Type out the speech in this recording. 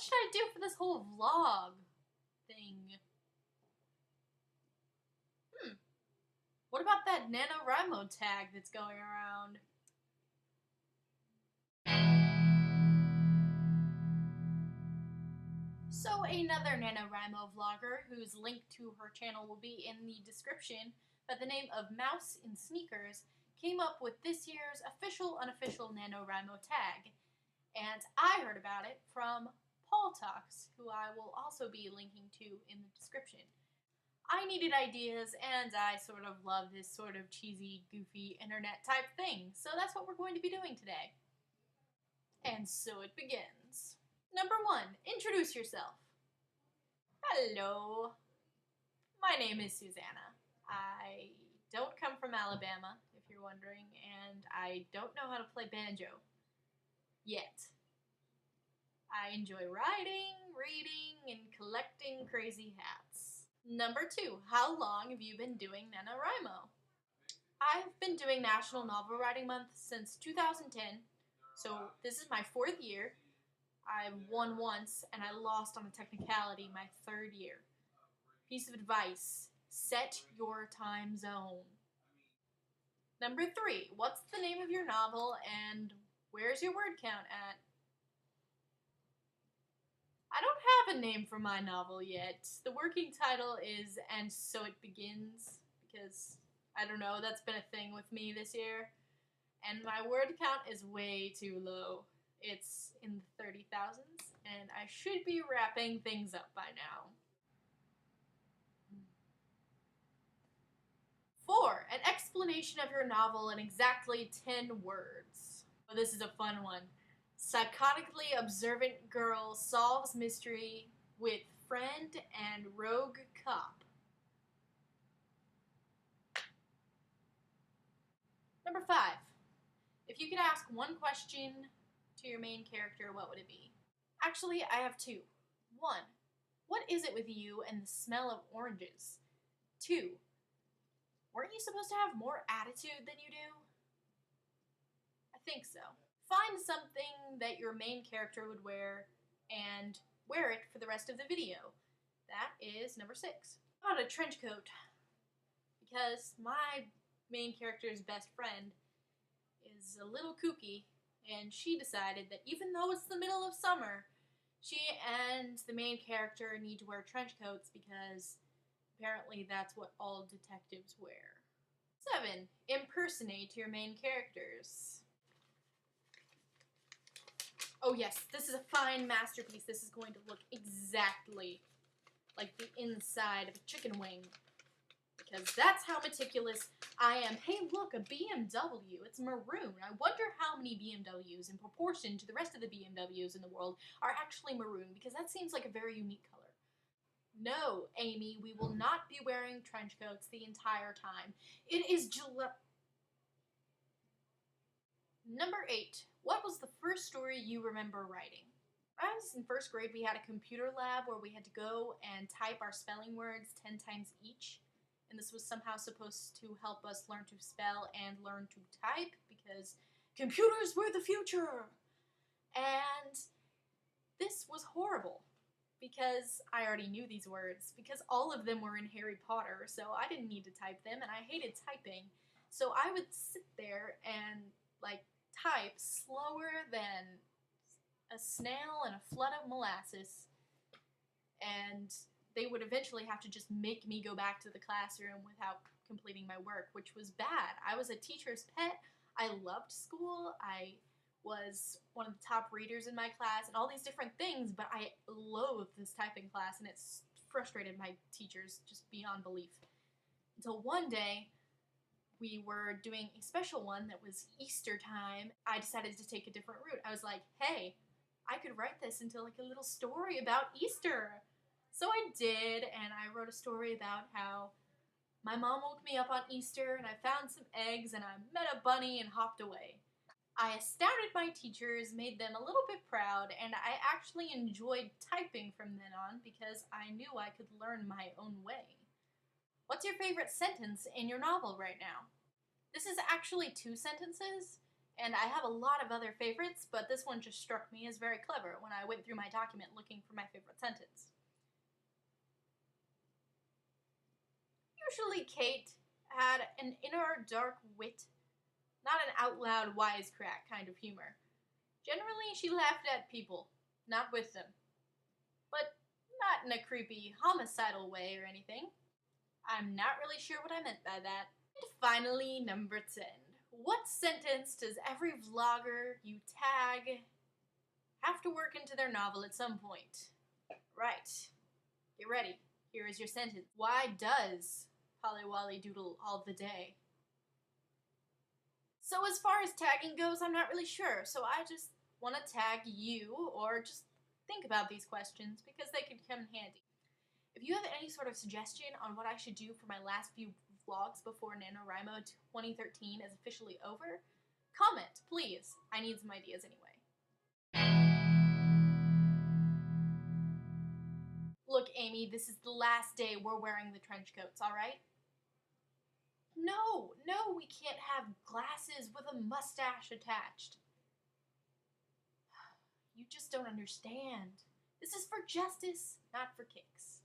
should I do for this whole vlog thing? What about that NaNoWriMo tag that's going around? So another NaNoWriMo vlogger, whose link to her channel will be in the description, by the name of mouseinsneakers, came up with this year's official unofficial NaNoWriMo tag. And I heard about it from Paul Talks, who I will also be linking to in the description. I needed ideas, and I sort of love this sort of cheesy, goofy, internet type thing, so that's what we're going to be doing today. And so it begins. Number 1, introduce yourself. Hello. My name is Susanna. I don't come from Alabama, if you're wondering, and I don't know how to play banjo. Yet. I enjoy writing, reading, and collecting crazy hats. Number 2, how long have you been doing NaNoWriMo? I've been doing National Novel Writing Month since 2010, so this is my 4th year. I've won once, and I lost on a technicality my 3rd year. Piece of advice, set your time zone. Number 3, what's the name of your novel, and where's your word count at? I don't have a name for my novel yet. The working title is And So It Begins, because, I don't know, that's been a thing with me this year. And my word count is way too low. It's in the 30,000s, and I should be wrapping things up by now. 4, an explanation of your novel in exactly 10 words. Oh, this is a fun one. Psychotically observant girl solves mystery with friend and rogue cop. Number 5. If you could ask one question to your main character, what would it be? Actually, I have 2. 1. What is it with you and the smell of oranges? 2. Weren't you supposed to have more attitude than you do? I think so. Find something that your main character would wear and wear it for the rest of the video. That is number 6. I got a trench coat because my main character's best friend is a little kooky, and she decided that even though it's the middle of summer, she and the main character need to wear trench coats because apparently that's what all detectives wear. 7. Impersonate your main characters. Oh yes, this is a fine masterpiece. This is going to look exactly like the inside of a chicken wing, because that's how meticulous I am. Hey look, a BMW. It's maroon. I wonder how many BMWs in proportion to the rest of the BMWs in the world are actually maroon, because that seems like a very unique color. No, Amy, we will not be wearing trench coats the entire time. It is July. Number 8. What was the first story you remember writing? When I was in 1st grade, we had a computer lab where we had to go and type our spelling words 10 times each. And this was somehow supposed to help us learn to spell and learn to type, because computers were the future! And this was horrible, because I already knew these words, because all of them were in Harry Potter, so I didn't need to type them, and I hated typing. So I would sit there and, type slower than a snail in a flood of molasses, and they would eventually have to just make me go back to the classroom without completing my work, which was bad. I was a teacher's pet. I loved school. I was one of the top readers in my class and all these different things, but I loathed this typing class, and it's frustrated my teachers just beyond belief. Until one day, we were doing a special one that was Easter time. I decided to take a different route. I was like, hey, I could write this into like a little story about Easter. So I did, and I wrote a story about how my mom woke me up on Easter, and I found some eggs, and I met a bunny and hopped away. I astounded my teachers, made them a little bit proud, and I actually enjoyed typing from then on because I knew I could learn my own way. What's your favorite sentence in your novel right now? This is actually 2 sentences, And I have a lot of other favorites, but this one just struck me as very clever when I went through my document looking for my favorite sentence. Usually Kate had an inner dark wit, not an out loud wisecrack kind of humor. Generally, she laughed at people, not with them. But not in a creepy, homicidal way or anything. I'm not really sure what I meant by that. And finally, number 10. What sentence does every vlogger you tag have to work into their novel at some point? Right. Get ready. Here is your sentence. Why does Polly Wolly doodle all the day? So as far as tagging goes, I'm not really sure. So I just want to tag you, or just think about these questions because they could come in handy. If you have any sort of suggestion on what I should do for my last few vlogs before NaNoWriMo 2013 is officially over, comment, please. I need some ideas anyway. Look, Amy, this is the last day we're wearing the trench coats, alright? No, we can't have glasses with a mustache attached. You just don't understand. This is for justice, not for kicks.